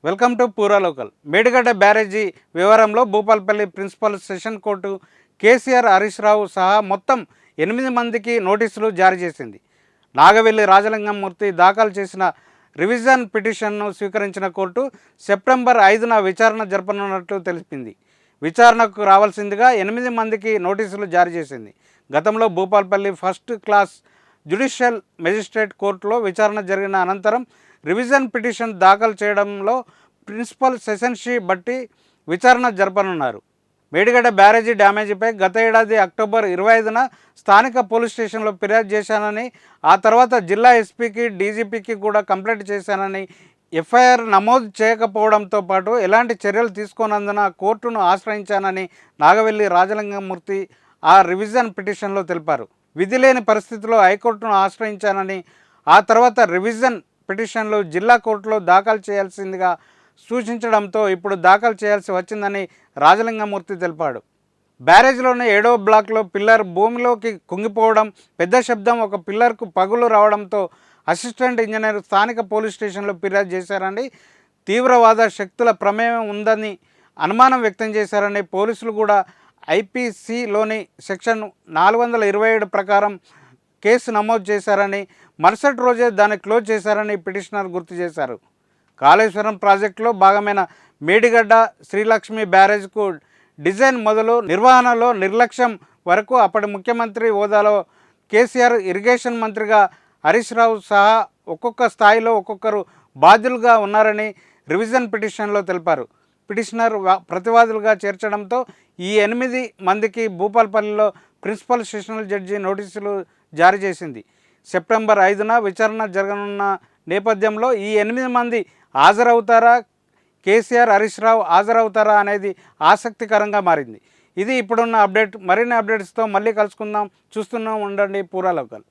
Welcome to Pura local. Medigadda barrage వ్యవహారంలో Bhupalpally principal session court KCR Harish Rao సహా మొత్తం 8 మందికి నోటీసులు జారీ చేసింది. నాగవెల్లి రాజలింగమూర్తి దాఖలు చేసిన రివిజన్ పిటిషన్ను స్వీకరించిన కోర్టు సెప్టెంబర్ 5న విచారణ జరపనున్నట్లు తెలిపింది. విచారణకు రావాల్సిందిగా 8 మందికి నోటీసులు జారీ చేసింది. గతంలో Bhupalpally first class judicial magistrate కోర్టులో విచారణ జరిగిన అనంతరం రివిజన్ పిటిషన్ దాఖలు చేయడంలో ప్రిన్సిపల్ సెషన్షి బట్టి విచారణ జరపనున్నారు. మేడిగడ్డ బ్యారేజీ డ్యామేజీపై గత ఏడాది అక్టోబర్ 25న స్థానిక పోలీస్ స్టేషన్లో ఫిర్యాదు చేశానని, ఆ తర్వాత జిల్లా ఎస్పీకి డీజీపీకి కూడా కంప్లైంట్ చేశానని, ఎఫ్ఐఆర్ నమోదు చేయకపోవడంతో పాటు ఎలాంటి చర్యలు తీసుకోనందున కోర్టును ఆశ్రయించానని నాగవెల్లి రాజలింగమూర్తి ఆ రివిజన్ పిటిషన్లో తెలిపారు. విధి లేని పరిస్థితిలో హైకోర్టును ఆశ్రయించానని, ఆ తర్వాత రివిజన్ పిటిషన్లు జిల్లా కోర్టులో దాఖలు చేయాల్సిందిగా సూచించడంతో ఇప్పుడు దాఖలు చేయాల్సి వచ్చిందని రాజలింగమూర్తి తెలిపాడు. బ్యారేజ్లోని 7వ బ్లాక్లో పిల్లర్ భూమిలోకి కుంగిపోవడం, పెద్ద శబ్దం, ఒక పిల్లర్కు పగులు రావడంతో అసిస్టెంట్ ఇంజనీర్ స్థానిక పోలీస్ స్టేషన్లో ఫిర్యాదు చేశారని, తీవ్రవాద శక్తుల ప్రమేయం ఉందని అనుమానం వ్యక్తం చేశారని, పోలీసులు కూడా ఐపీసీలోని సెక్షన్ 427 ప్రకారం కేసు నమోదు చేశారని, మరుసటి రోజే దాన్ని క్లోజ్ చేశారని పిటిషనర్ గుర్తు చేశారు. కాళేశ్వరం ప్రాజెక్టులో భాగమైన మేడిగడ్డ శ్రీలక్ష్మి బ్యారేజ్కు డిజైన్ మొదలు నిర్వహణలో నిర్లక్ష్యం వరకు అప్పటి ముఖ్యమంత్రి హోదాలో కేసీఆర్, ఇరిగేషన్ మంత్రిగా హరీష్ రావు సహా ఒక్కొక్క స్థాయిలో ఒక్కొక్కరు బాధ్యులుగా ఉన్నారని రివిజన్ పిటిషన్లో తెలిపారు. పిటిషనర్ ప్రతివాదులుగా చేర్చడంతో ఈ 8 మందికి భూపాలపల్లిలో ప్రిన్సిపల్ సెషనల్ జడ్జి నోటీసులు జారీ చేసింది. సెప్టెంబర్ 5న విచారణ జరగనున్న నేపథ్యంలో ఈ 8 మంది హాజరవుతారా, కేసీఆర్, హరీష్ రావు హాజరవుతారా అనేది ఆసక్తికరంగా మారింది. ఇది ఇప్పుడున్న అప్డేట్. మరిన్ని అప్డేట్స్తో మళ్ళీ కలుసుకుందాం. చూస్తూనే ఉండండి పూరా లోకల్.